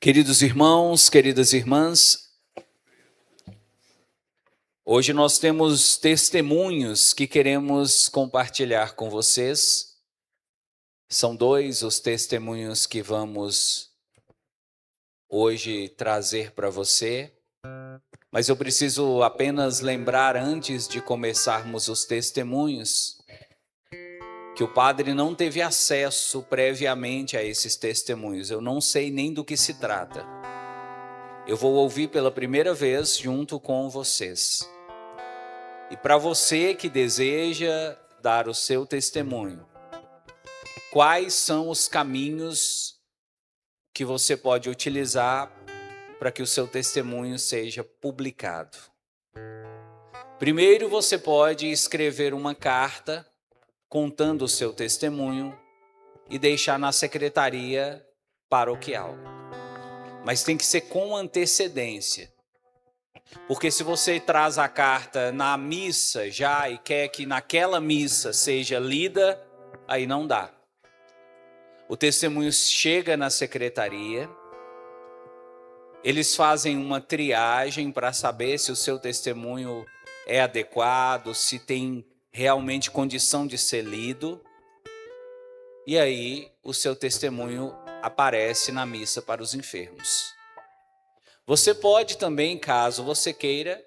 Queridos irmãos, queridas irmãs, hoje nós temos testemunhos que queremos compartilhar com vocês. São dois os testemunhos que vamos hoje trazer para você, mas eu preciso apenas lembrar antes de começarmos os testemunhos que o padre não teve acesso previamente a esses testemunhos. Eu não sei nem do que se trata. Eu vou ouvir pela primeira vez junto com vocês. E para você que deseja dar o seu testemunho, quais são os caminhos que você pode utilizar para que o seu testemunho seja publicado? Primeiro, você pode escrever uma carta contando o seu testemunho e deixar na secretaria paroquial. Mas tem que ser com antecedência. Porque se você traz a carta na missa já e quer que naquela missa seja lida, aí não dá. O testemunho chega na secretaria, eles fazem uma triagem para saber se o seu testemunho é adequado, se tem realmente condição de ser lido, e aí o seu testemunho aparece na missa para os enfermos. Você pode também, caso você queira,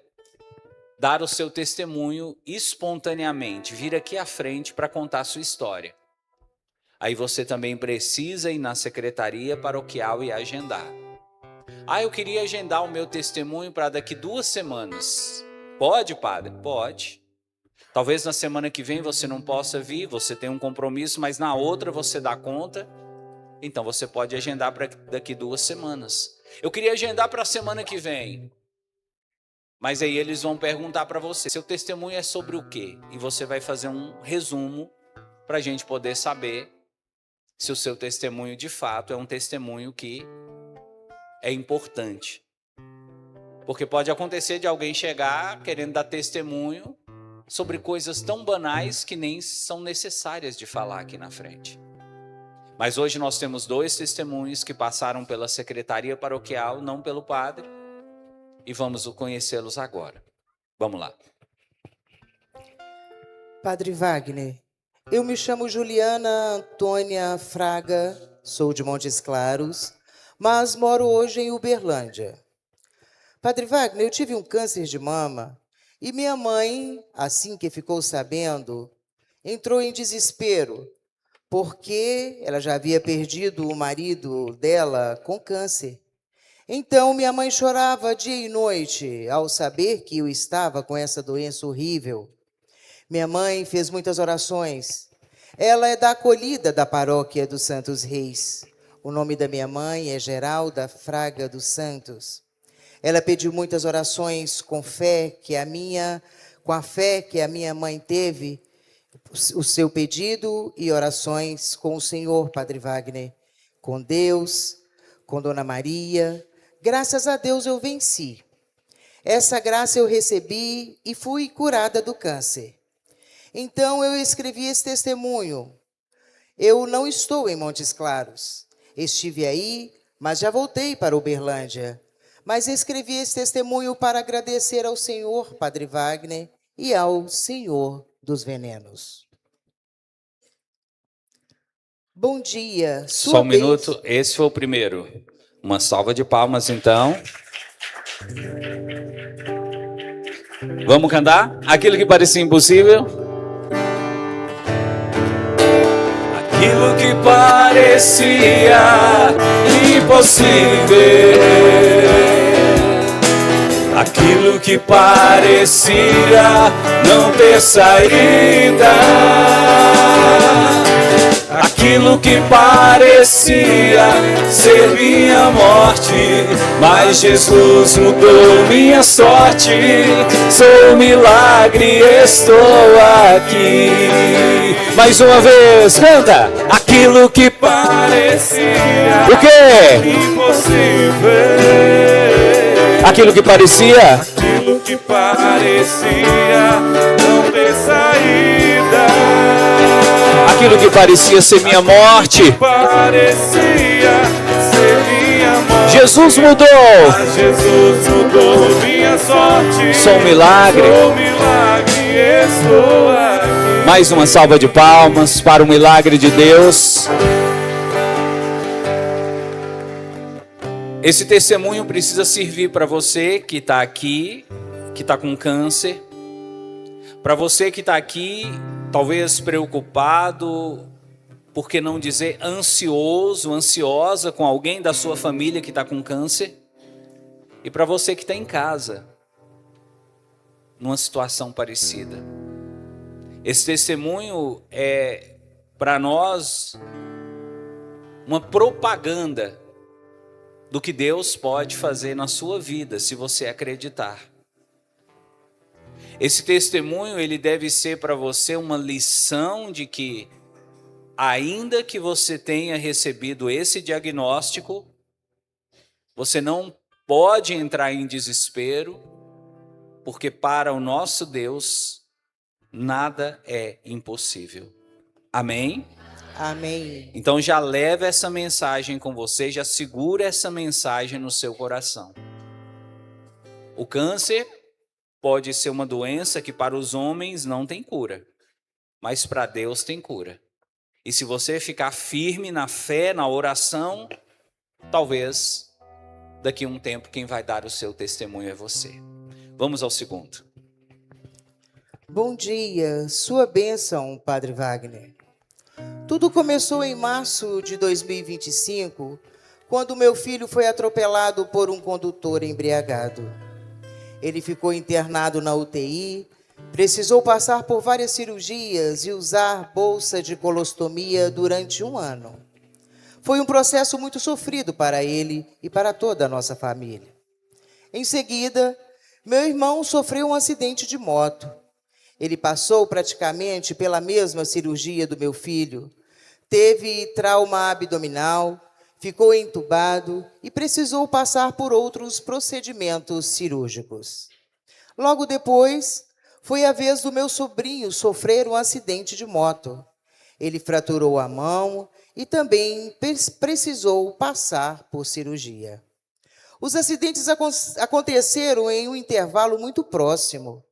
dar o seu testemunho espontaneamente, vir aqui à frente para contar a sua história. Aí você também precisa ir na secretaria paroquial e agendar. Eu queria agendar o meu testemunho para daqui 2 semanas. Pode, padre? Pode. Talvez na semana que vem você não possa vir, você tem um compromisso, mas na outra você dá conta. Então você pode agendar para daqui 2 semanas. Eu queria agendar para a semana que vem. Mas aí eles vão perguntar para você, seu testemunho é sobre o quê? E você vai fazer um resumo para a gente poder saber se o seu testemunho de fato é um testemunho que é importante. Porque pode acontecer de alguém chegar querendo dar testemunho sobre coisas tão banais que nem são necessárias de falar aqui na frente. Mas hoje nós temos 2 testemunhos que passaram pela secretaria paroquial, não pelo padre, e vamos conhecê-los agora. Vamos lá. Padre Wagner, eu me chamo Juliana Antônia Fraga, sou de Montes Claros, mas moro hoje em Uberlândia. Padre Wagner, eu tive um câncer de mama e minha mãe, assim que ficou sabendo, entrou em desespero, porque ela já havia perdido o marido dela com câncer. Então, minha mãe chorava dia e noite ao saber que eu estava com essa doença horrível. Minha mãe fez muitas orações. Ela é da acolhida da paróquia dos Santos Reis. O nome da minha mãe é Geralda Fraga dos Santos. Ela pediu muitas orações com a fé que a minha mãe teve, o seu pedido e orações com o Senhor, Padre Wagner, com Deus, com Dona Maria. Graças a Deus eu venci. Essa graça eu recebi e fui curada do câncer. Então eu escrevi esse testemunho. Eu não estou em Montes Claros. Estive aí, mas já voltei para Uberlândia. Mas escrevi esse testemunho para agradecer ao Senhor, Padre Wagner, e ao Senhor dos Venenos. Bom dia. Só um minuto, esse foi o primeiro. Uma salva de palmas, então. Vamos cantar? Aquilo que parecia impossível. Aquilo que parecia impossível. Aquilo que parecia não ter saída. Aquilo que parecia ser minha morte, mas Jesus mudou minha sorte. Sou um milagre, estou aqui. Mais uma vez, canta! Aquilo que parecia o quê? Impossível. Aquilo que parecia? Aquilo que parecia não ter saída. aquilo que parecia ser minha morte. Jesus mudou. Mas Jesus mudou minha sorte. Sou um milagre. Sou um milagre, estou aqui. Mais uma salva de palmas para o milagre de Deus. Esse testemunho precisa servir para você que está aqui, que está com câncer. Para você que está aqui, talvez preocupado, por que não dizer ansioso, ansiosa com alguém da sua família que está com câncer. E para você que está em casa, numa situação parecida. Esse testemunho é, para nós, uma propaganda do que Deus pode fazer na sua vida, se você acreditar. Esse testemunho, ele deve ser para você uma lição de que, ainda que você tenha recebido esse diagnóstico, você não pode entrar em desespero, porque para o nosso Deus, nada é impossível. Amém? Amém. Então já leva essa mensagem com você, já segura essa mensagem no seu coração. O câncer pode ser uma doença que para os homens não tem cura, mas para Deus tem cura. E se você ficar firme na fé, na oração, talvez daqui a um tempo quem vai dar o seu testemunho é você. Vamos ao segundo. Bom dia, sua bênção, Padre Wagner. Tudo começou em março de 2025, quando meu filho foi atropelado por um condutor embriagado. Ele ficou internado na UTI, precisou passar por várias cirurgias e usar bolsa de colostomia durante 1 ano. Foi um processo muito sofrido para ele e para toda a nossa família. Em seguida, meu irmão sofreu um acidente de moto. Ele passou praticamente pela mesma cirurgia do meu filho. Teve trauma abdominal, ficou entubado e precisou passar por outros procedimentos cirúrgicos. Logo depois, foi a vez do meu sobrinho sofrer um acidente de moto. Ele fraturou a mão e também precisou passar por cirurgia. Os acidentes aconteceram em um intervalo muito próximo.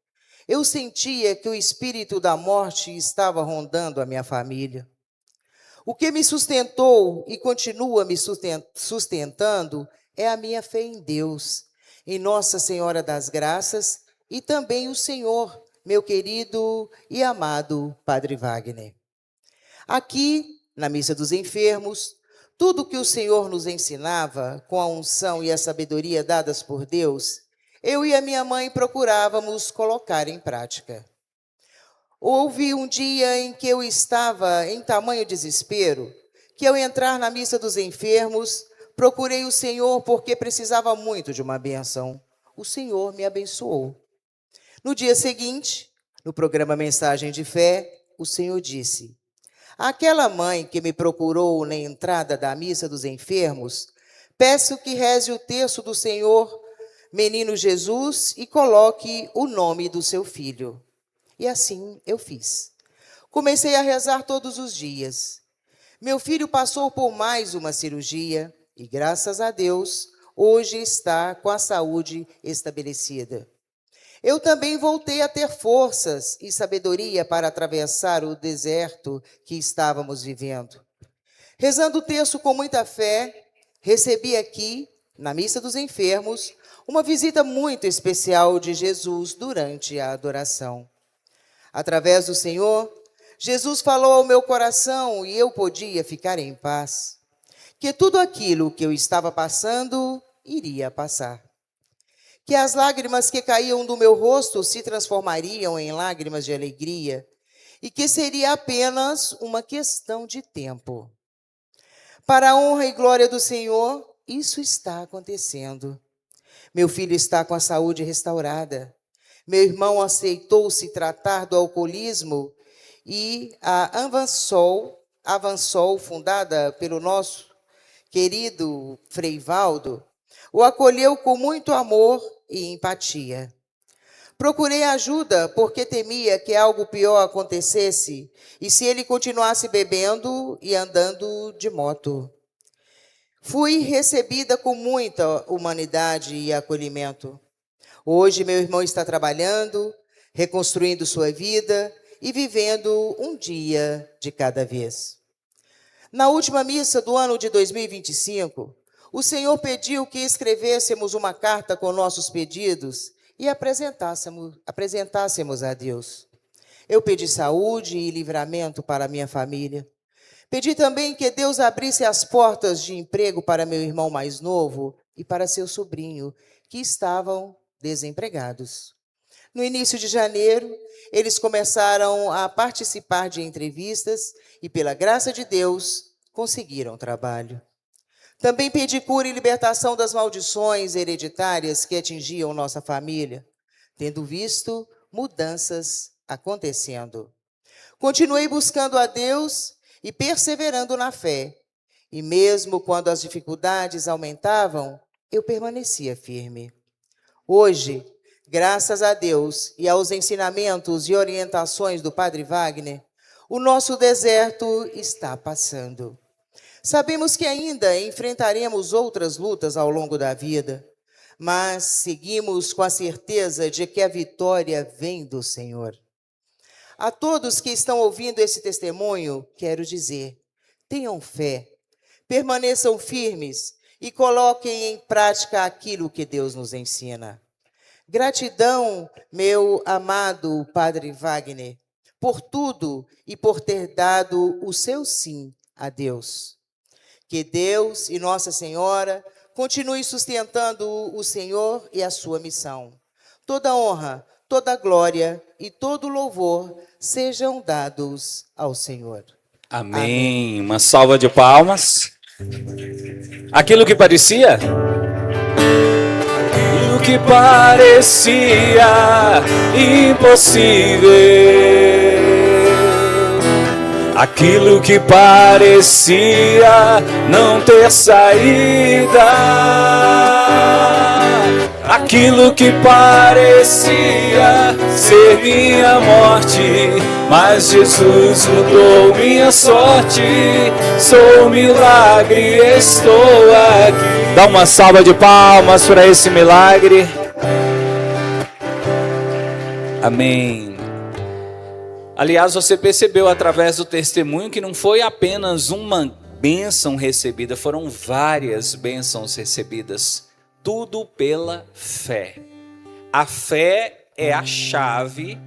Eu sentia que o espírito da morte estava rondando a minha família. O que me sustentou e continua me sustentando é a minha fé em Deus, em Nossa Senhora das Graças e também o Senhor, meu querido e amado Padre Wagner. Aqui, na Missa dos Enfermos, tudo que o Senhor nos ensinava, com a unção e a sabedoria dadas por Deus, eu e a minha mãe procurávamos colocar em prática. Houve um dia em que eu estava em tamanho desespero, que ao entrar na Missa dos Enfermos, procurei o Senhor porque precisava muito de uma bênção. O Senhor me abençoou. No dia seguinte, no programa Mensagem de Fé, o Senhor disse: aquela mãe que me procurou na entrada da Missa dos Enfermos, peço que reze o terço do Senhor, Menino Jesus, e coloque o nome do seu filho. E assim eu fiz. Comecei a rezar todos os dias. Meu filho passou por mais uma cirurgia e, graças a Deus, hoje está com a saúde estabelecida. Eu também voltei a ter forças e sabedoria para atravessar o deserto que estávamos vivendo. Rezando o terço com muita fé, recebi aqui, na Missa dos Enfermos, uma visita muito especial de Jesus durante a adoração. Através do Senhor, Jesus falou ao meu coração e eu podia ficar em paz, que tudo aquilo que eu estava passando iria passar. Que as lágrimas que caíam do meu rosto se transformariam em lágrimas de alegria e que seria apenas uma questão de tempo. Para a honra e glória do Senhor, isso está acontecendo. Meu filho está com a saúde restaurada. Meu irmão aceitou se tratar do alcoolismo e a Avansol, fundada pelo nosso querido Frei Valdo, o acolheu com muito amor e empatia. Procurei ajuda porque temia que algo pior acontecesse e se ele continuasse bebendo e andando de moto. Fui recebida com muita humanidade e acolhimento. Hoje meu irmão está trabalhando, reconstruindo sua vida e vivendo um dia de cada vez. Na última missa do ano de 2025, o Senhor pediu que escrevêssemos uma carta com nossos pedidos e apresentássemos a Deus. Eu pedi saúde e livramento para minha família. Pedi também que Deus abrisse as portas de emprego para meu irmão mais novo e para seu sobrinho, que estavam desempregados. No início de janeiro, eles começaram a participar de entrevistas e, pela graça de Deus, conseguiram trabalho. Também pedi cura e libertação das maldições hereditárias que atingiam nossa família, tendo visto mudanças acontecendo. Continuei buscando a Deus e perseverando na fé. E mesmo quando as dificuldades aumentavam, eu permanecia firme. Hoje, graças a Deus e aos ensinamentos e orientações do Padre Wagner, o nosso deserto está passando. Sabemos que ainda enfrentaremos outras lutas ao longo da vida, mas seguimos com a certeza de que a vitória vem do Senhor. A todos que estão ouvindo esse testemunho, quero dizer, tenham fé, permaneçam firmes e coloquem em prática aquilo que Deus nos ensina. Gratidão, meu amado Padre Wagner, por tudo e por ter dado o seu sim a Deus. Que Deus e Nossa Senhora continue sustentando o Senhor e a sua missão. Toda honra, toda glória e todo louvor sejam dados ao Senhor. Amém. Uma salva de palmas. Aquilo que parecia? O que parecia impossível. Aquilo que parecia não ter saída. Aquilo que parecia ser minha morte, mas Jesus mudou minha sorte. Sou um milagre, estou aqui. Dá uma salva de palmas para esse milagre. Amém. Aliás, você percebeu através do testemunho que não foi apenas uma bênção recebida, foram várias bênçãos recebidas. Tudo pela fé. A fé é a chave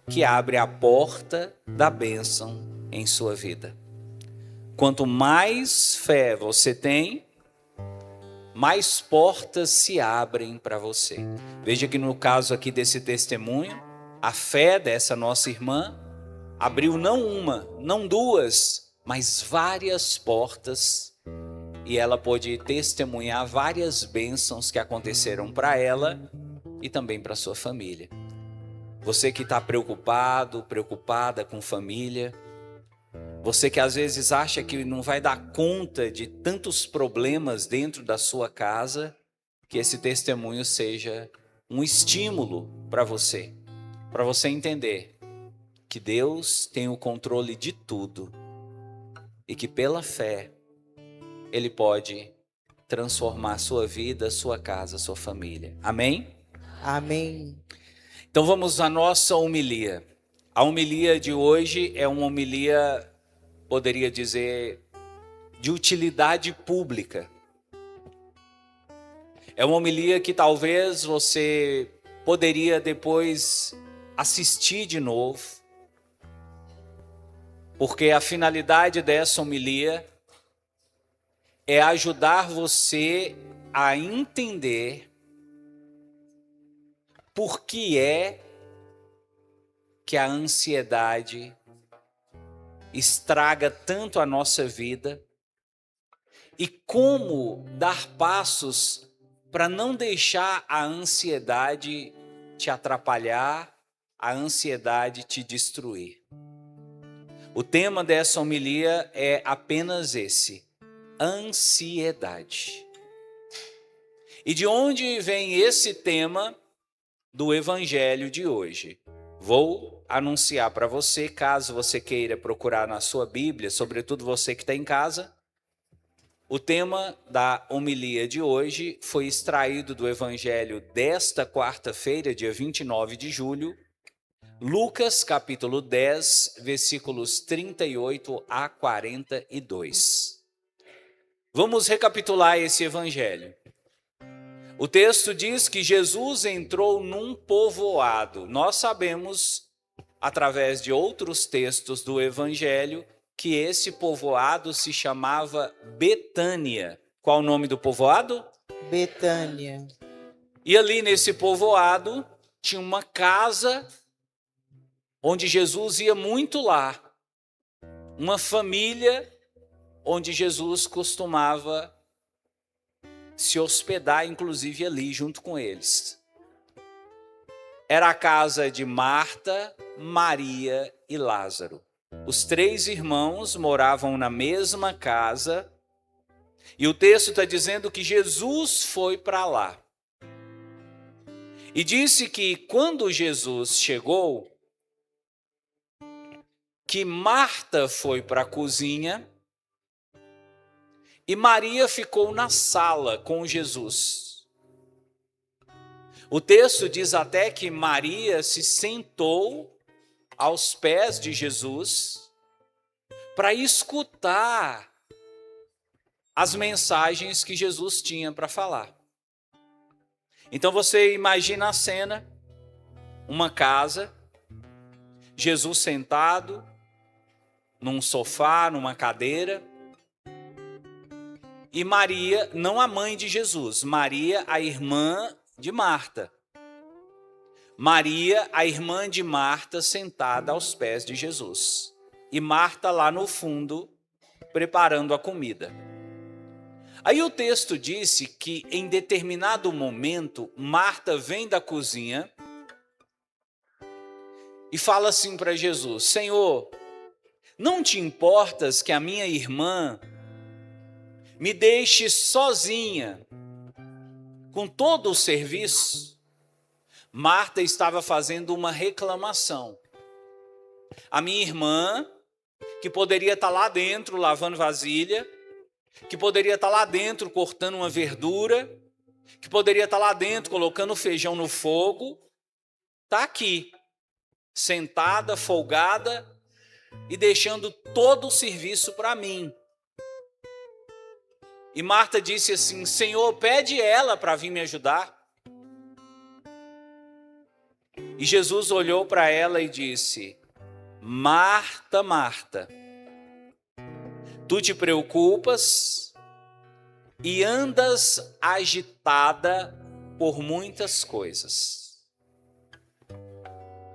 que abre a porta da bênção em sua vida. Quanto mais fé você tem, mais portas se abrem para você. Veja que no caso aqui desse testemunho, a fé dessa nossa irmã abriu não uma, não duas, mas várias portas. E ela pôde testemunhar várias bênçãos que aconteceram para ela e também para sua família. Você que está preocupado, preocupada com família, você que às vezes acha que não vai dar conta de tantos problemas dentro da sua casa, que esse testemunho seja um estímulo para você entender que Deus tem o controle de tudo e que pela fé Ele pode transformar a sua vida, a sua casa, a sua família. Amém? Amém. Então vamos à nossa homilia. A homilia de hoje é uma homilia, poderia dizer, de utilidade pública. É uma homilia que talvez você poderia depois assistir de novo, porque a finalidade dessa homilia é ajudar você a entender por que é que a ansiedade estraga tanto a nossa vida e como dar passos para não deixar a ansiedade te atrapalhar, a ansiedade te destruir. O tema dessa homilia é apenas esse: ansiedade. E de onde vem esse tema do evangelho de hoje? Vou anunciar para você, caso você queira procurar na sua Bíblia, sobretudo você que está em casa. O tema da homilia de hoje foi extraído do evangelho desta quarta-feira, dia 29 de julho, Lucas, capítulo 10, versículos 38 a 42. Vamos recapitular esse evangelho. O texto diz que Jesus entrou num povoado. Nós sabemos, através de outros textos do evangelho, que esse povoado se chamava Betânia. Qual o nome do povoado? Betânia. E ali nesse povoado tinha uma casa onde Jesus ia muito lá. Uma família onde Jesus costumava se hospedar, inclusive ali junto com eles. Era a casa de Marta, Maria e Lázaro. Os 3 irmãos moravam na mesma casa e o texto está dizendo que Jesus foi para lá. E disse que quando Jesus chegou, que Marta foi para a cozinha e Maria ficou na sala com Jesus. O texto diz até que Maria se sentou aos pés de Jesus para escutar as mensagens que Jesus tinha para falar. Então você imagina a cena, uma casa, Jesus sentado num sofá, numa cadeira, e Maria, não a mãe de Jesus, Maria, a irmã de Marta. Maria, a irmã de Marta, sentada aos pés de Jesus. E Marta lá no fundo, preparando a comida. Aí o texto disse que em determinado momento, Marta vem da cozinha e fala assim para Jesus: Senhor, não te importas que a minha irmã me deixe sozinha com todo o serviço? Marta estava fazendo uma reclamação. A minha irmã, que poderia estar lá dentro lavando vasilha, que poderia estar lá dentro cortando uma verdura, que poderia estar lá dentro colocando feijão no fogo, está aqui, sentada, folgada e deixando todo o serviço para mim. E Marta disse assim: Senhor, pede ela para vir me ajudar. E Jesus olhou para ela e disse: Marta, Marta, tu te preocupas e andas agitada por muitas coisas.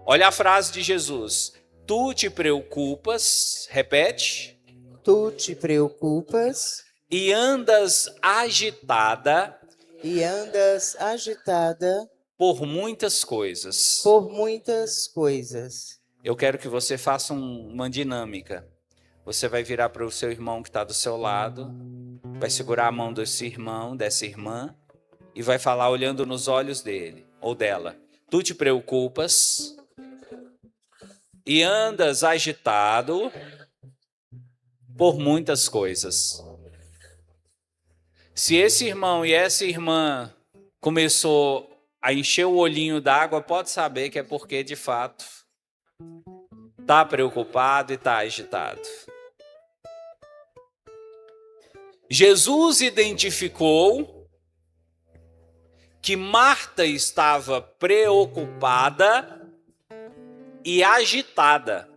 Olha a frase de Jesus: tu te preocupas, repete. Tu te preocupas E andas agitada. e andas agitada Por muitas coisas. por muitas coisas. Eu quero que você faça uma dinâmica. Você vai virar para o seu irmão que está do seu lado, vai segurar a mão desse irmão, dessa irmã, e vai falar olhando nos olhos dele ou dela: tu te preocupas e andas agitado por muitas coisas. Se esse irmão e essa irmã começou a encher o olhinho d'água, pode saber que é porque, de fato, está preocupado e está agitado. Jesus identificou que Marta estava preocupada e agitada.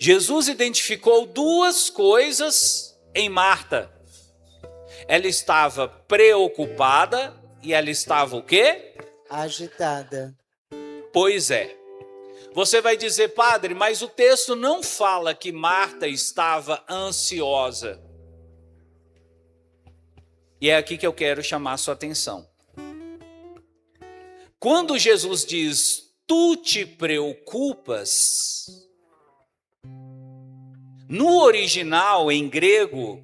Jesus identificou 2 coisas em Marta. Ela estava preocupada e ela estava o quê? Agitada. Pois é. Você vai dizer: padre, mas o texto não fala que Marta estava ansiosa. E é aqui que eu quero chamar a sua atenção. Quando Jesus diz: tu te preocupas, no original, em grego,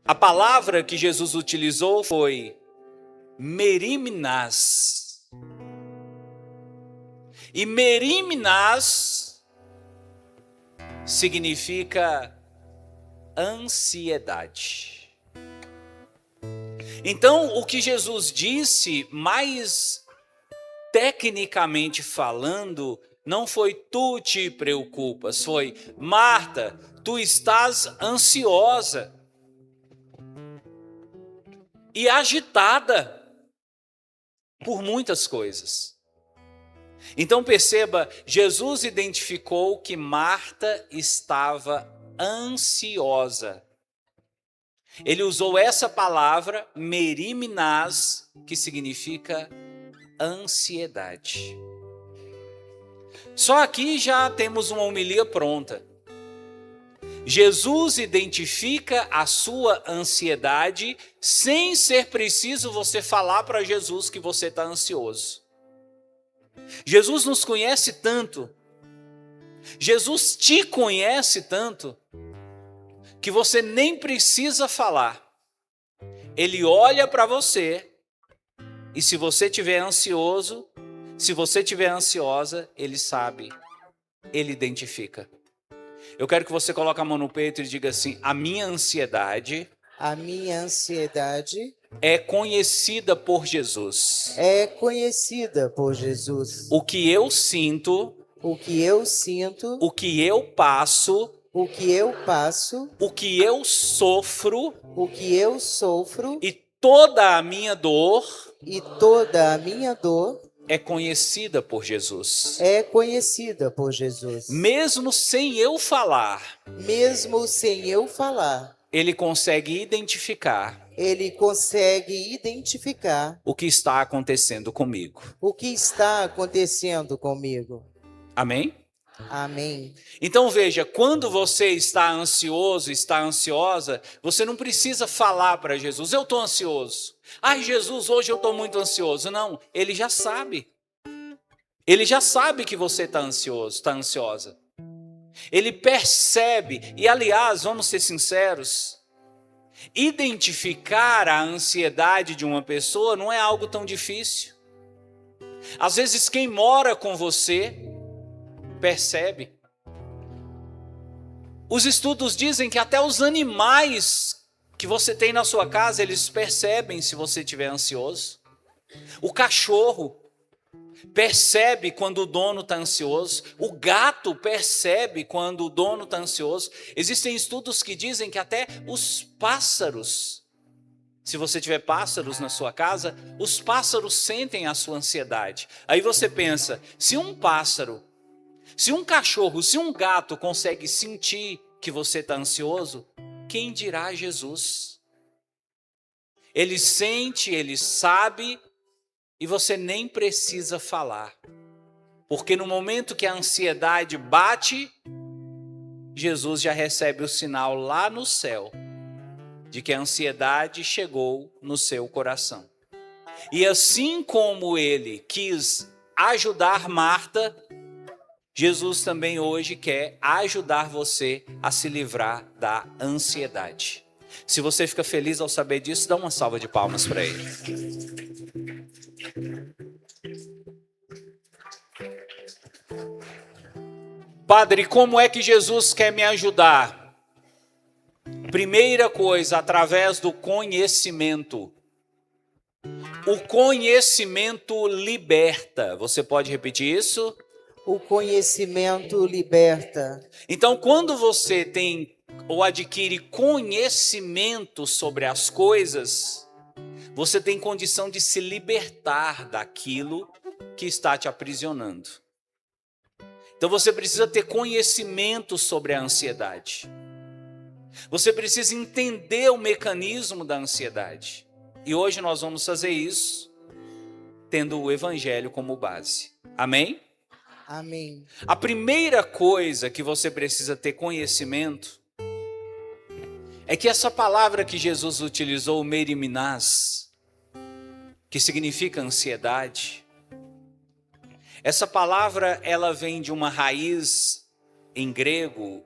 a palavra que Jesus utilizou foi merimnas. E merimnas significa ansiedade. Então, o que Jesus disse, mais tecnicamente falando, não foi tu te preocupas, foi Marta, tu estás ansiosa e agitada por muitas coisas. Então perceba, Jesus identificou que Marta estava ansiosa. Ele usou essa palavra, merimnás, que significa ansiedade. Só aqui já temos uma homilia pronta. Jesus identifica a sua ansiedade sem ser preciso você falar para Jesus que você está ansioso. Jesus nos conhece tanto, Jesus te conhece tanto, que você nem precisa falar. Ele olha para você e se você estiver ansioso, se você estiver ansiosa, ele sabe, ele identifica. Eu quero que você coloque a mão no peito e diga assim: a minha ansiedade é conhecida por Jesus. é conhecida por Jesus. O que eu sinto, O que eu sinto, o que eu passo, o que eu passo, o que eu sofro o que eu sofro e toda a minha dor e toda a minha dor é conhecida por Jesus. é conhecida por Jesus. Mesmo sem eu falar, Mesmo sem eu falar, ele consegue identificar ele consegue identificar o que está acontecendo comigo. o que está acontecendo comigo. Amém? Amém. Então veja, quando você está ansioso, está ansiosa, você não precisa falar para Jesus: eu estou ansioso. Ai, Jesus, hoje eu estou muito ansioso. Não, ele já sabe. Ele já sabe que você está ansioso, está ansiosa. Ele percebe, e aliás, vamos ser sinceros, identificar a ansiedade de uma pessoa não é algo tão difícil. Às vezes quem mora com você percebe. Os estudos dizem que até os animais que você tem na sua casa, eles percebem se você estiver ansioso. O cachorro percebe quando o dono está ansioso. O gato percebe quando o dono está ansioso. Existem estudos que dizem que até os pássaros, se você tiver pássaros na sua casa, os pássaros sentem a sua ansiedade. Aí você pensa, se um pássaro, se um cachorro, se um gato consegue sentir que você está ansioso, quem dirá Jesus? Ele sente, ele sabe, e você nem precisa falar. Porque no momento que a ansiedade bate, Jesus já recebe o sinal lá no céu de que a ansiedade chegou no seu coração. E assim como ele quis ajudar Marta, Jesus também hoje quer ajudar você a se livrar da ansiedade. Se você fica feliz ao saber disso, dá uma salva de palmas para ele. Padre, como é que Jesus quer me ajudar? Primeira coisa, através do conhecimento. O conhecimento liberta. Você pode repetir isso? O conhecimento liberta. Então, quando você tem ou adquire conhecimento sobre as coisas, você tem condição de se libertar daquilo que está te aprisionando. Então você precisa ter conhecimento sobre a ansiedade. Você precisa entender o mecanismo da ansiedade. E hoje nós vamos fazer isso tendo o Evangelho como base. Amém? Amém. A primeira coisa que você precisa ter conhecimento é que essa palavra que Jesus utilizou, merimnás, que significa ansiedade, essa palavra ela vem de uma raiz em grego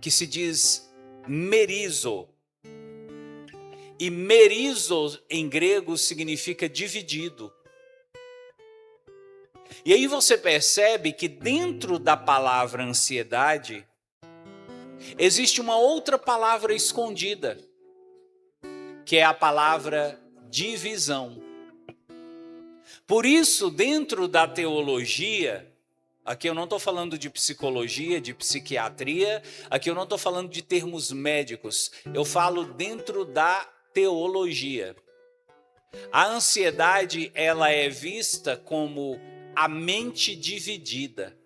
que se diz merizo. E merizo em grego significa dividido. E aí você percebe que dentro da palavra ansiedade, existe uma outra palavra escondida, que é a palavra divisão. Por isso, dentro da teologia, aqui eu não estou falando de psicologia, de psiquiatria, aqui eu não estou falando de termos médicos, eu falo dentro da teologia. A ansiedade, ela é vista como a mente dividida.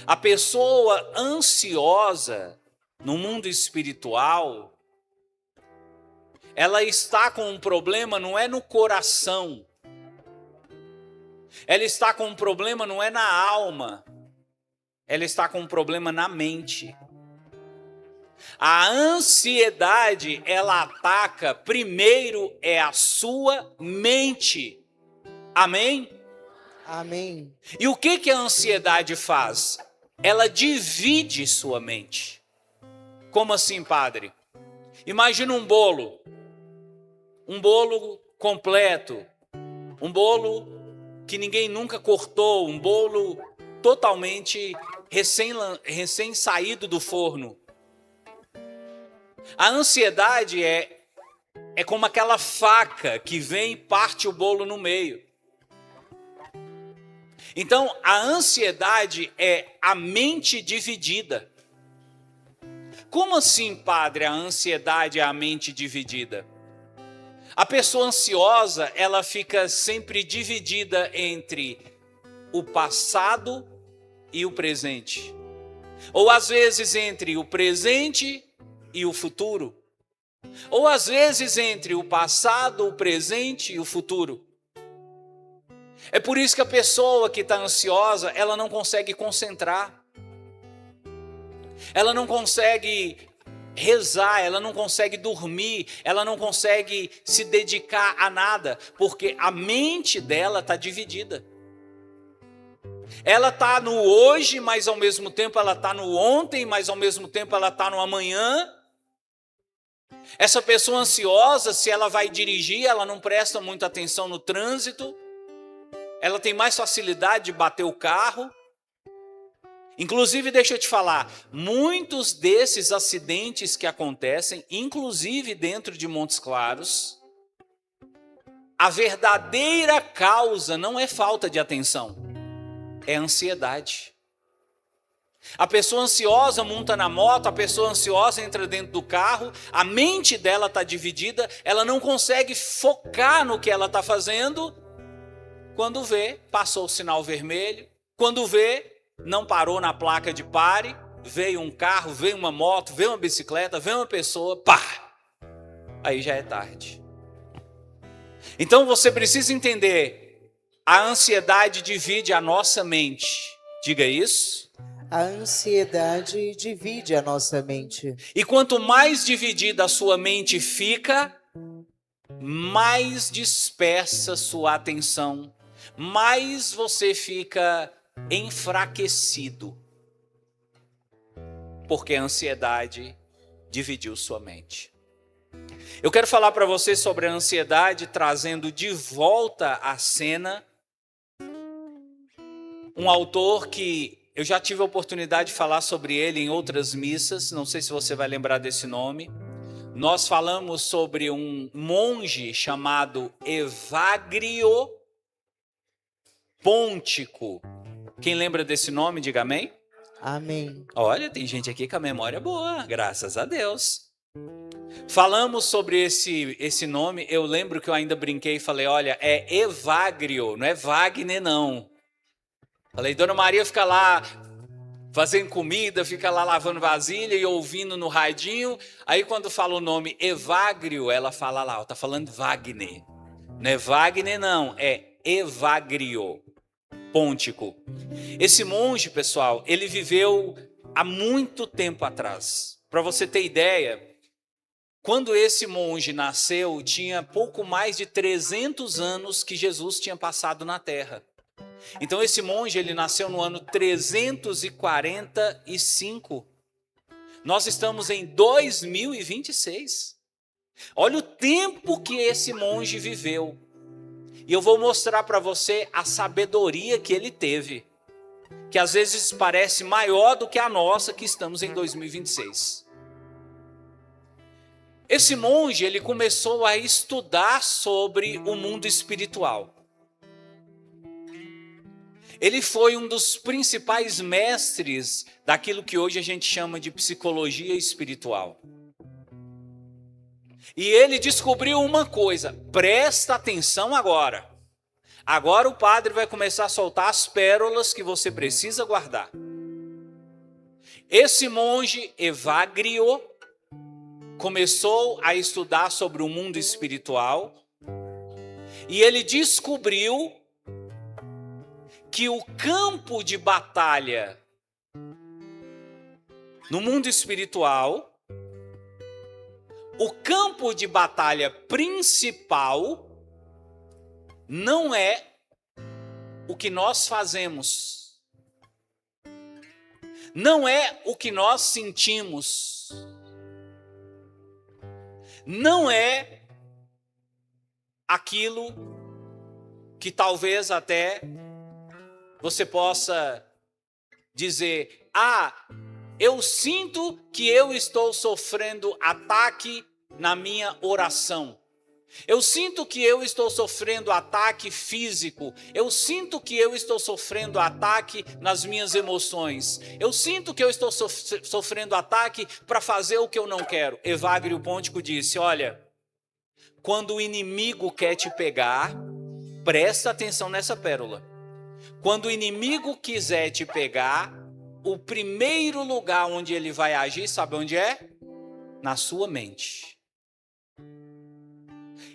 A pessoa ansiosa no mundo espiritual, ela está com um problema, não é no coração. Ela está com um problema, não é na alma. Ela está com um problema na mente. A ansiedade, ela ataca, primeiro, é a sua mente. Amém? Amém. E o que a ansiedade faz? Ela divide sua mente. Como assim, padre? Imagina um bolo completo, um bolo que ninguém nunca cortou, um bolo totalmente recém saído do forno. A ansiedade é como aquela faca que vem e parte o bolo no meio. Então, a ansiedade é a mente dividida. Como assim, padre, a ansiedade é a mente dividida? A pessoa ansiosa, ela fica sempre dividida entre o passado e o presente. Ou às vezes entre o presente e o futuro. Ou às vezes entre o passado, o presente e o futuro. É por isso que a pessoa que está ansiosa, ela não consegue concentrar. Ela não consegue rezar, ela não consegue dormir, ela não consegue se dedicar a nada, porque a mente dela está dividida. Ela está no hoje, mas ao mesmo tempo ela está no ontem, mas ao mesmo tempo ela está no amanhã. Essa pessoa ansiosa, se ela vai dirigir, ela não presta muita atenção no trânsito, ela tem mais facilidade de bater o carro. Inclusive, deixa eu te falar, muitos desses acidentes que acontecem, inclusive dentro de Montes Claros, a verdadeira causa não é falta de atenção, é ansiedade. A pessoa ansiosa monta na moto, a pessoa ansiosa entra dentro do carro, a mente dela está dividida, ela não consegue focar no que ela está fazendo. Quando vê, passou o sinal vermelho, quando vê, não parou na placa de pare, veio um carro, veio uma moto, veio uma bicicleta, veio uma pessoa, pá! Aí já é tarde. Então você precisa entender, a ansiedade divide a nossa mente. Diga isso. A ansiedade divide a nossa mente. E quanto mais dividida a sua mente fica, mais dispersa sua atenção, mais você fica enfraquecido, porque a ansiedade dividiu sua mente. Eu quero falar para você sobre a ansiedade, trazendo de volta à cena um autor que eu já tive a oportunidade de falar sobre ele em outras missas, não sei se você vai lembrar desse nome. Nós falamos sobre um monge chamado Evagrio Póntico. Quem lembra desse nome, diga amém. Amém. Olha, tem gente aqui com a memória boa, graças a Deus. Falamos sobre esse nome, eu lembro que eu ainda brinquei e falei, olha, é Evagrio, não é Wagner não. Falei, Dona Maria fica lá fazendo comida, fica lá lavando vasilha e ouvindo no radinho. Aí quando fala o nome Evagrio, ela fala lá, tá falando Wagner. Não é Wagner não, é Evagrio Póntico. Esse monge, pessoal, ele viveu há muito tempo atrás. Para você ter ideia, quando esse monge nasceu, tinha pouco mais de 300 anos que Jesus tinha passado na Terra. Então esse monge, ele nasceu no ano 345. Nós estamos em 2026. Olha o tempo que esse monge viveu. E eu vou mostrar para você a sabedoria que ele teve. que às vezes parece maior do que a nossa, que estamos em 2026. Esse monge, ele começou a estudar sobre o mundo espiritual. Ele foi um dos principais mestres daquilo que hoje a gente chama de psicologia espiritual. E ele descobriu uma coisa, presta atenção agora. Agora o padre vai começar a soltar as pérolas que você precisa guardar. Esse monge Evagrio começou a estudar sobre o mundo espiritual e ele descobriu que o campo de batalha no mundo espiritual, o campo de batalha principal não é o que nós fazemos, não é o que nós sentimos, não é aquilo que talvez até você possa dizer, eu sinto que eu estou sofrendo ataque na minha oração. Eu sinto que eu estou sofrendo ataque físico. Eu sinto que eu estou sofrendo ataque nas minhas emoções. Eu sinto que eu estou sofrendo ataque para fazer o que eu não quero. Evagrio Pontico disse, olha, quando o inimigo quer te pegar, presta atenção nessa pérola. Quando o inimigo quiser te pegar, o primeiro lugar onde ele vai agir, sabe onde é? Na sua mente.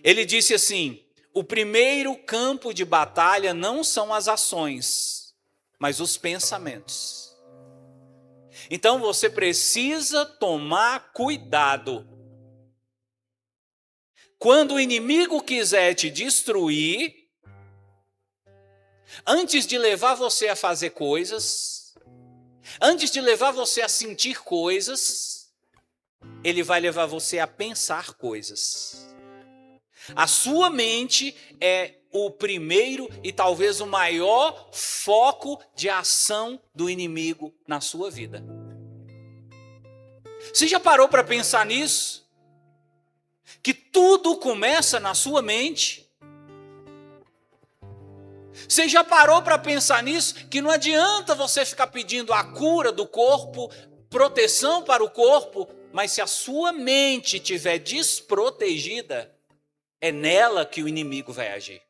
Ele disse assim, o primeiro campo de batalha não são as ações, mas os pensamentos. Então você precisa tomar cuidado. Quando o inimigo quiser te destruir, antes de levar você a fazer coisas, antes de levar você a sentir coisas, ele vai levar você a pensar coisas. A sua mente é o primeiro e talvez o maior foco de ação do inimigo na sua vida. Você já parou para pensar nisso? Que tudo começa na sua mente? Você já parou para pensar nisso? Que não adianta você ficar pedindo a cura do corpo, proteção para o corpo, mas se a sua mente estiver desprotegida, é nela que o inimigo vai agir.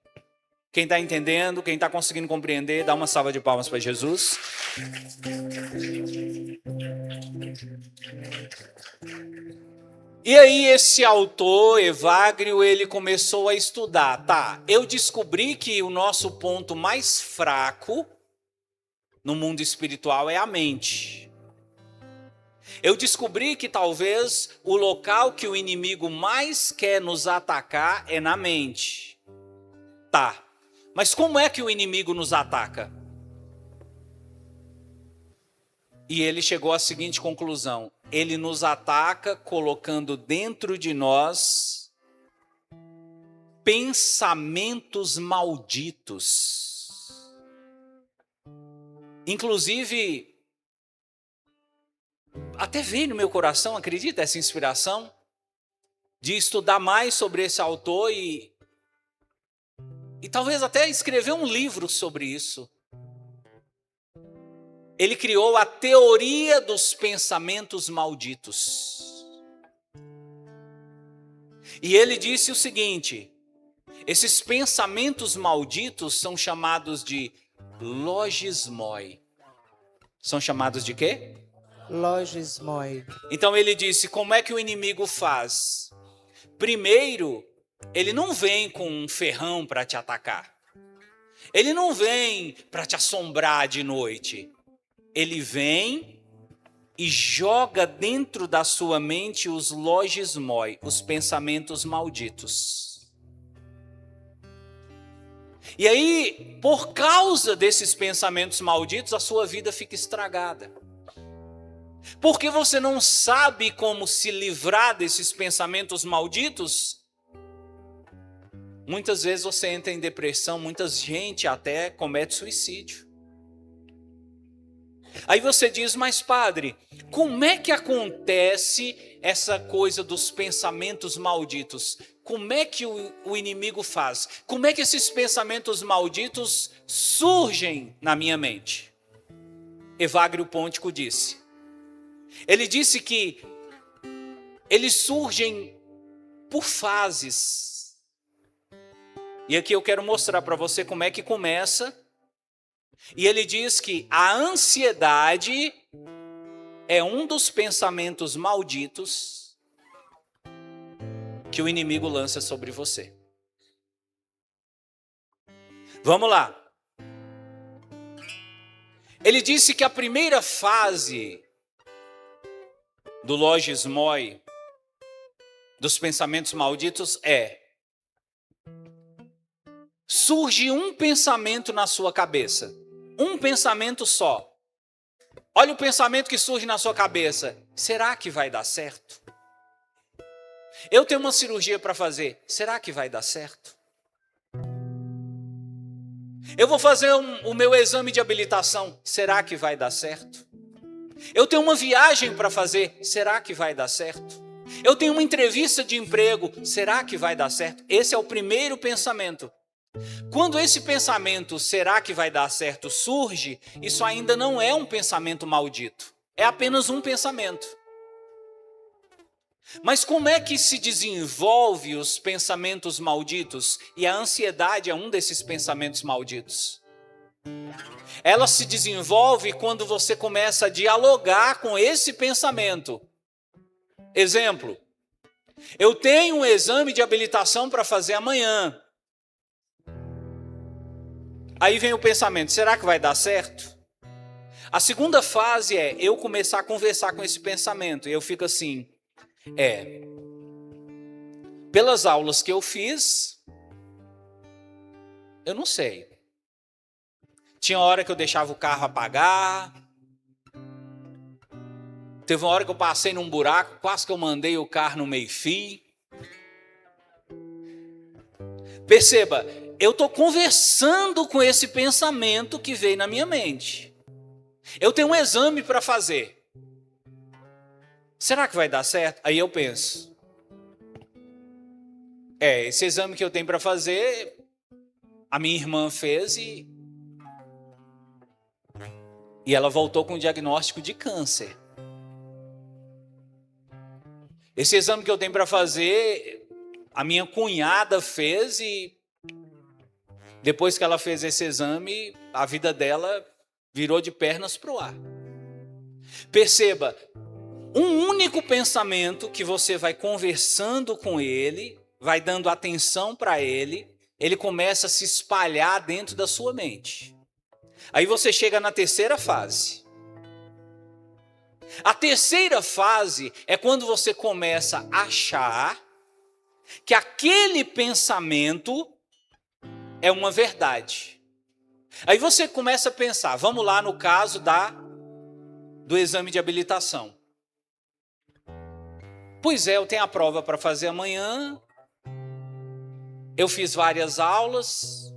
Quem está entendendo, quem está conseguindo compreender, dá uma salva de palmas para Jesus. E aí esse autor, Evagrio, ele começou a estudar. Eu descobri que o nosso ponto mais fraco no mundo espiritual é a mente. Eu descobri que talvez o local que o inimigo mais quer nos atacar é na mente. Mas como é que o inimigo nos ataca? E ele chegou à seguinte conclusão: ele nos ataca colocando dentro de nós pensamentos malditos. Inclusive, até veio no meu coração, acredita, essa inspiração de estudar mais sobre esse autor e talvez até escrever um livro sobre isso. Ele criou a teoria dos pensamentos malditos. E ele disse o seguinte: esses pensamentos malditos são chamados de logismoi. São chamados de quê? Logismoi. Então ele disse, como é que o inimigo faz? Primeiro, ele não vem com um ferrão para te atacar. Ele não vem para te assombrar de noite. Ele vem e joga dentro da sua mente os logismoi, os pensamentos malditos. E aí, por causa desses pensamentos malditos, a sua vida fica estragada. Porque você não sabe como se livrar desses pensamentos malditos, muitas vezes você entra em depressão, muita gente até comete suicídio. Aí você diz, mas padre, como é que acontece essa coisa dos pensamentos malditos? Como é que o inimigo faz? Como é que esses pensamentos malditos surgem na minha mente? Evagrio Pontico disse. Ele disse que eles surgem por fases. E aqui eu quero mostrar para você como é que começa. E ele diz que a ansiedade é um dos pensamentos malditos que o inimigo lança sobre você. Vamos lá. Ele disse que a primeira fase do logis moi, dos pensamentos malditos, surge um pensamento na sua cabeça. Um pensamento só. Olha o pensamento que surge na sua cabeça. Será que vai dar certo? Eu tenho uma cirurgia para fazer. Será que vai dar certo? Eu vou fazer o meu exame de habilitação. Será que vai dar certo? Eu tenho uma viagem para fazer. Será que vai dar certo? Eu tenho uma entrevista de emprego. Será que vai dar certo? Esse é o primeiro pensamento. Quando esse pensamento, será que vai dar certo, surge, isso ainda não é um pensamento maldito. É apenas um pensamento. Mas como é que se desenvolve os pensamentos malditos? E a ansiedade é um desses pensamentos malditos. Ela se desenvolve quando você começa a dialogar com esse pensamento. Exemplo, eu tenho um exame de habilitação para fazer amanhã. Aí vem o pensamento, será que vai dar certo? A segunda fase é eu começar a conversar com esse pensamento. E eu fico assim, pelas aulas que eu fiz, eu não sei. Tinha hora que eu deixava o carro apagar. Teve uma hora que eu passei num buraco, quase que eu mandei o carro no meio-fio. Perceba, eu estou conversando com esse pensamento que veio na minha mente. Eu tenho um exame para fazer. Será que vai dar certo? Aí eu penso. Esse exame que eu tenho para fazer, a minha irmã fez e ela voltou com um diagnóstico de câncer. Esse exame que eu tenho para fazer, a minha cunhada fez e depois que ela fez esse exame, a vida dela virou de pernas para o ar. Perceba, um único pensamento que você vai conversando com ele, vai dando atenção para ele, ele começa a se espalhar dentro da sua mente. Aí você chega na terceira fase. A terceira fase é quando você começa a achar que aquele pensamento é uma verdade. Aí você começa a pensar, vamos lá no caso do exame de habilitação. Pois é, eu tenho a prova para fazer amanhã, eu fiz várias aulas,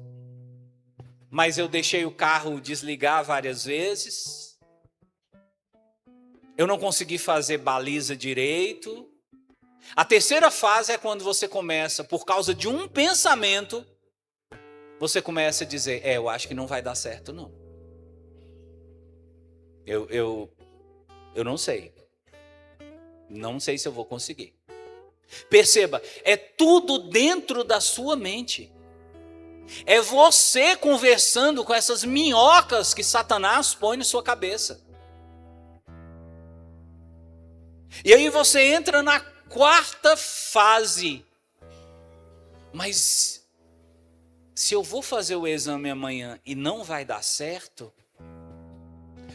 mas eu deixei o carro desligar várias vezes, eu não consegui fazer baliza direito. A terceira fase é quando você começa, por causa de um pensamento, você começa a dizer, eu acho que não vai dar certo, não. Eu não sei. Não sei se eu vou conseguir. Perceba, é tudo dentro da sua mente. É você conversando com essas minhocas que Satanás põe na sua cabeça. E aí você entra na quarta fase. Mas se eu vou fazer o exame amanhã e não vai dar certo,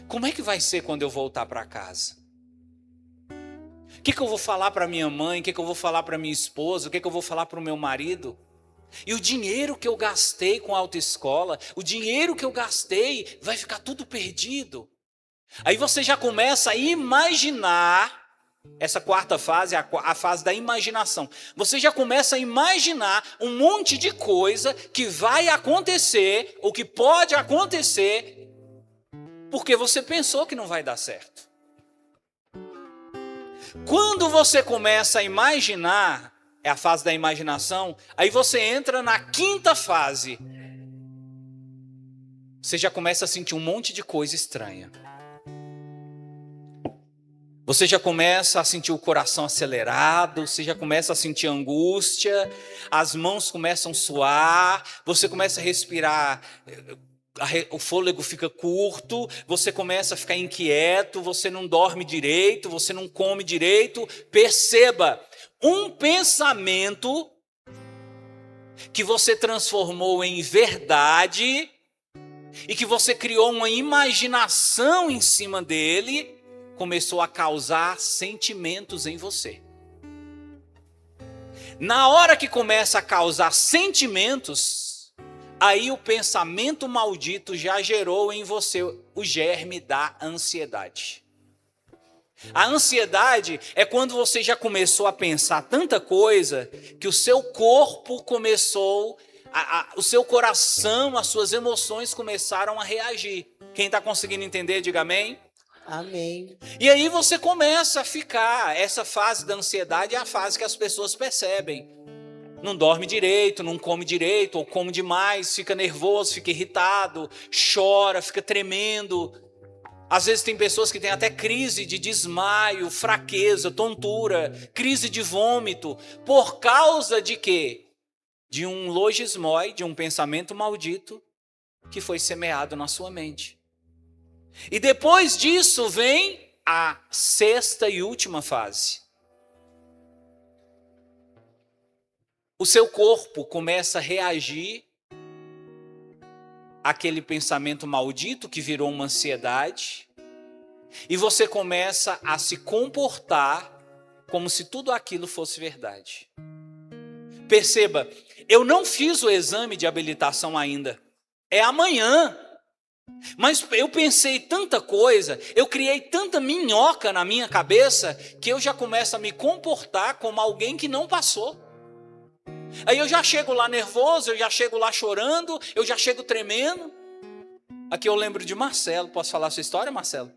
como é que vai ser quando eu voltar para casa? O que eu vou falar para minha mãe? O que eu vou falar para minha esposa? O que eu vou falar para o meu marido? E o dinheiro que eu gastei com a autoescola, o dinheiro que eu gastei, vai ficar tudo perdido. Aí você já começa a imaginar, essa quarta fase é a fase da imaginação. Você já começa a imaginar um monte de coisa que vai acontecer, ou que pode acontecer, Porque você pensou que não vai dar certo. Quando você começa a imaginar, é a fase da imaginação, aí você entra na quinta fase. Você já começa a sentir um monte de coisa estranha. Você já começa a sentir o coração acelerado, você já começa a sentir angústia, as mãos começam a suar, você começa a respirar, o fôlego fica curto, você começa a ficar inquieto, você não dorme direito, você não come direito. Perceba, um pensamento que você transformou em verdade e que você criou uma imaginação em cima dele, começou a causar sentimentos em você. Na hora que começa a causar sentimentos, aí o pensamento maldito já gerou em você o germe da ansiedade. A ansiedade é quando você já começou a pensar tanta coisa que o seu corpo começou, o seu coração, as suas emoções começaram a reagir. Quem está conseguindo entender, diga amém. Amém. E aí você começa a ficar, essa fase da ansiedade é a fase que as pessoas percebem. Não dorme direito, não come direito, ou come demais, fica nervoso, fica irritado, chora, fica tremendo. Às vezes tem pessoas que têm até crise de desmaio, fraqueza, tontura, crise de vômito. Por causa de quê? De um logismoi, de um pensamento maldito que foi semeado na sua mente. E depois disso vem a sexta e última fase. O seu corpo começa a reagir àquele pensamento maldito que virou uma ansiedade, e você começa a se comportar como se tudo aquilo fosse verdade. Perceba, eu não fiz o exame de habilitação ainda, é amanhã. Mas eu pensei tanta coisa, eu criei tanta minhoca na minha cabeça, que eu já começo a me comportar como alguém que não passou. Aí eu já chego lá nervoso, eu já chego lá chorando, eu já chego tremendo. Aqui eu lembro de Marcelo, posso falar a sua história, Marcelo?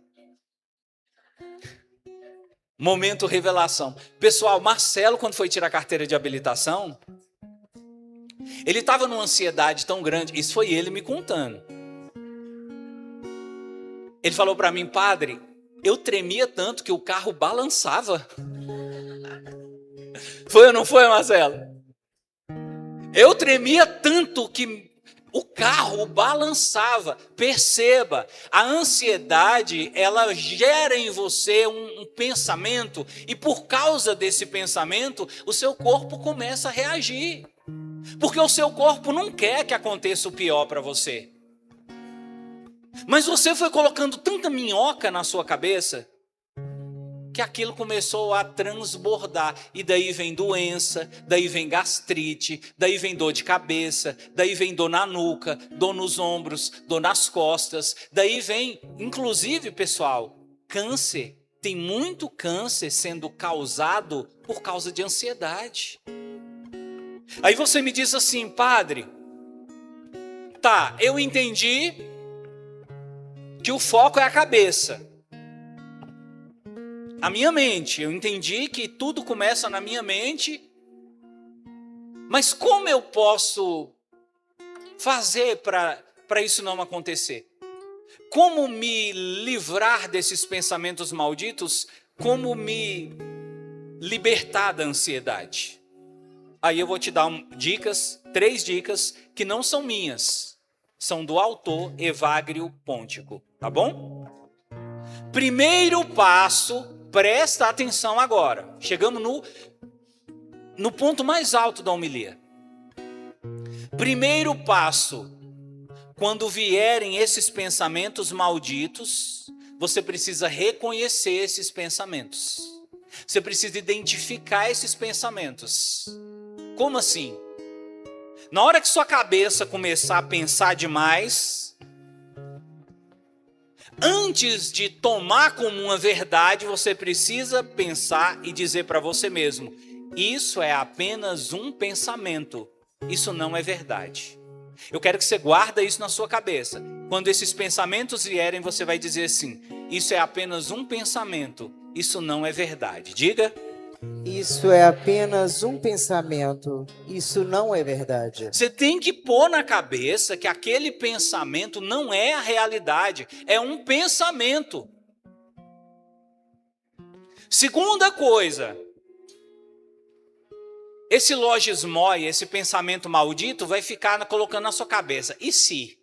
Momento revelação. Pessoal, Marcelo, quando foi tirar a carteira de habilitação, ele estava numa ansiedade tão grande, isso foi ele me contando. Ele falou para mim, padre, eu tremia tanto que o carro balançava. Foi ou não foi, Marcelo? Eu tremia tanto que o carro balançava. Perceba, a ansiedade, ela gera em você um pensamento, e por causa desse pensamento, o seu corpo começa a reagir. Porque o seu corpo não quer que aconteça o pior para você. Mas você foi colocando tanta minhoca na sua cabeça que aquilo começou a transbordar. E daí vem doença, daí vem gastrite, daí vem dor de cabeça, daí vem dor na nuca, dor nos ombros, dor nas costas. Daí vem, inclusive, pessoal, câncer. Tem muito câncer sendo causado por causa de ansiedade. Aí você me diz assim, padre, tá, eu entendi que o foco é a cabeça, a minha mente. Eu entendi que tudo começa na minha mente, mas como eu posso fazer para isso não acontecer? Como me livrar desses pensamentos malditos? Como me libertar da ansiedade? Aí eu vou te dar dicas, 3 dicas que não são minhas, são do autor Evagrio Pontico, tá bom? Primeiro passo, presta atenção agora. Chegamos no ponto mais alto da homilia. Primeiro passo, quando vierem esses pensamentos malditos, você precisa reconhecer esses pensamentos. Você precisa identificar esses pensamentos. Como assim? Na hora que sua cabeça começar a pensar demais, antes de tomar como uma verdade, você precisa pensar e dizer para você mesmo, isso é apenas um pensamento, isso não é verdade. Eu quero que você guarde isso na sua cabeça. quando esses pensamentos vierem, você vai dizer assim: isso é apenas um pensamento, isso não é verdade. Diga. Isso é apenas um pensamento, isso não é verdade. Você tem que pôr na cabeça que aquele pensamento não é a realidade, é um pensamento. Segunda coisa, esse logismoi, esse pensamento maldito vai ficar colocando na sua cabeça: e se?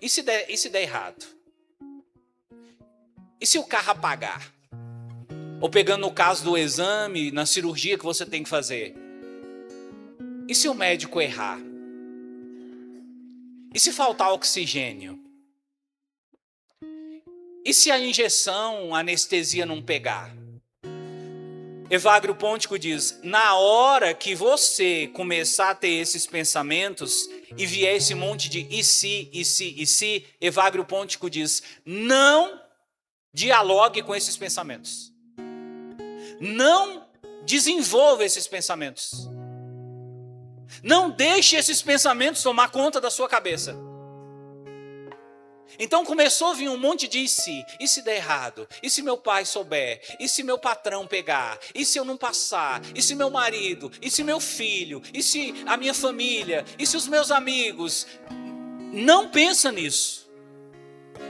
E se der errado? E se o carro apagar? Ou pegando o caso do exame, na cirurgia que você tem que fazer. E se o médico errar? E se faltar oxigênio? E se a injeção, a anestesia não pegar? Evagrio Pontico diz: na hora que você começar a ter esses pensamentos e vier esse monte de e se, Evagrio Pontico diz: não dialogue com esses pensamentos. Não desenvolva esses pensamentos. Não deixe esses pensamentos tomar conta da sua cabeça. Então começou a vir um monte de e se der errado? E se meu pai souber? E se meu patrão pegar? E se eu não passar? E se meu marido? E se meu filho? E se a minha família? E se os meus amigos? Não pensa nisso.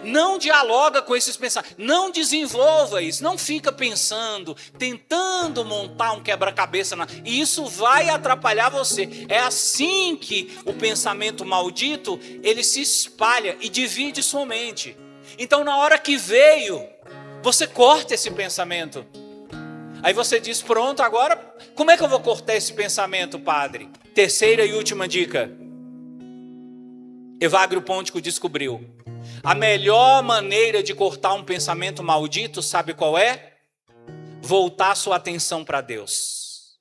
Não dialoga com esses pensamentos, não desenvolva isso, não fica pensando, tentando montar um quebra-cabeça, e isso vai atrapalhar você. É assim que o pensamento maldito, ele se espalha e divide sua mente. Então na hora que veio, você corta esse pensamento. Aí você diz: pronto, agora como é que eu vou cortar esse pensamento, padre? Terceira e última dica. Evagrio Pontico descobriu: a melhor maneira de cortar um pensamento maldito, sabe qual é? Voltar sua atenção para Deus.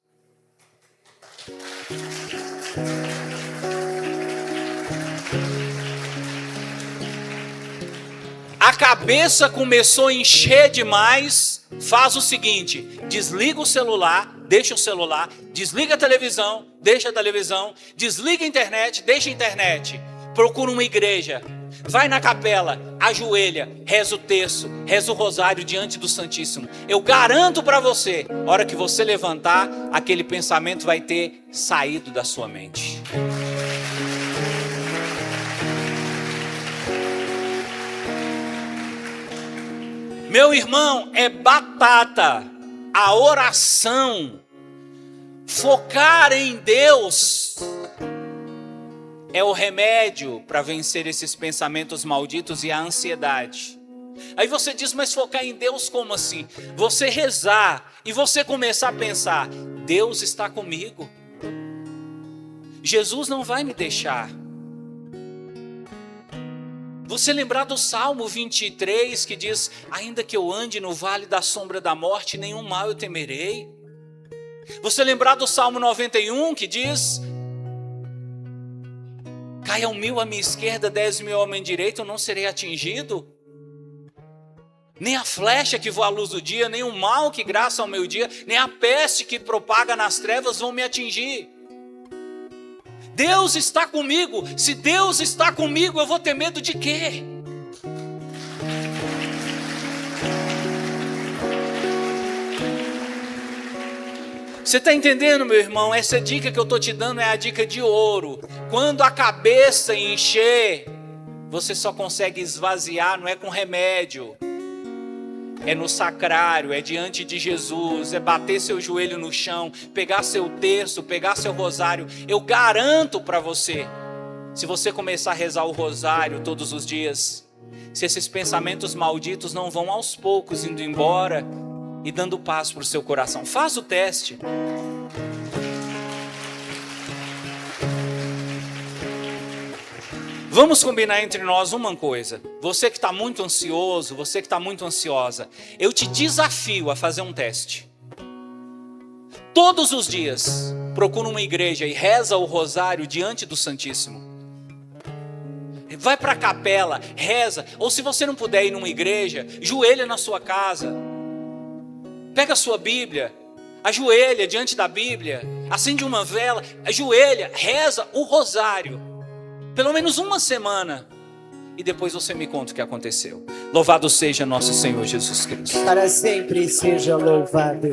A cabeça começou a encher demais, faz o seguinte: desliga o celular, deixa o celular, desliga a televisão, deixa a televisão, desliga a internet, deixa a internet. Procura uma igreja, vai na capela, ajoelha, reza o terço, reza o rosário diante do Santíssimo. Eu garanto para você, a hora que você levantar, aquele pensamento vai ter saído da sua mente. Meu irmão, é batata a oração, focar em Deus é o remédio para vencer esses pensamentos malditos e a ansiedade. Aí você diz: mas focar em Deus como assim? Você rezar e você começar a pensar: Deus está comigo, Jesus não vai me deixar. Você lembrar do Salmo 23 que diz: ainda que eu ande no vale da sombra da morte, nenhum mal eu temerei. Você lembrar do Salmo 91 que diz: caia 1.000 à minha esquerda, 10.000 à minha direita, eu não serei atingido. Nem a flecha que voa à luz do dia, nem o mal que graça ao meio-dia, nem a peste que propaga nas trevas vão me atingir. Deus está comigo. Se Deus está comigo, eu vou ter medo de quê? Você está entendendo, meu irmão? Essa dica que eu estou te dando é a dica de ouro. Quando a cabeça encher, você só consegue esvaziar, não é com remédio. É no sacrário, é diante de Jesus, é bater seu joelho no chão, pegar seu terço, pegar seu rosário. Eu garanto para você, se você começar a rezar o rosário todos os dias, se esses pensamentos malditos não vão aos poucos indo embora e dando paz para o seu coração. Faz o teste. Vamos combinar entre nós uma coisa. Você que está muito ansioso, você que está muito ansiosa, eu te desafio a fazer um teste. Todos os dias, procura uma igreja e reza o rosário diante do Santíssimo. Vai para a capela, reza. Ou se você não puder ir numa igreja, joelha na sua casa. Pega a sua Bíblia, ajoelha diante da Bíblia, acende uma vela, ajoelha, reza o rosário. Pelo menos uma semana. e depois você me conta o que aconteceu. Louvado seja nosso Senhor Jesus Cristo. Para sempre seja louvado.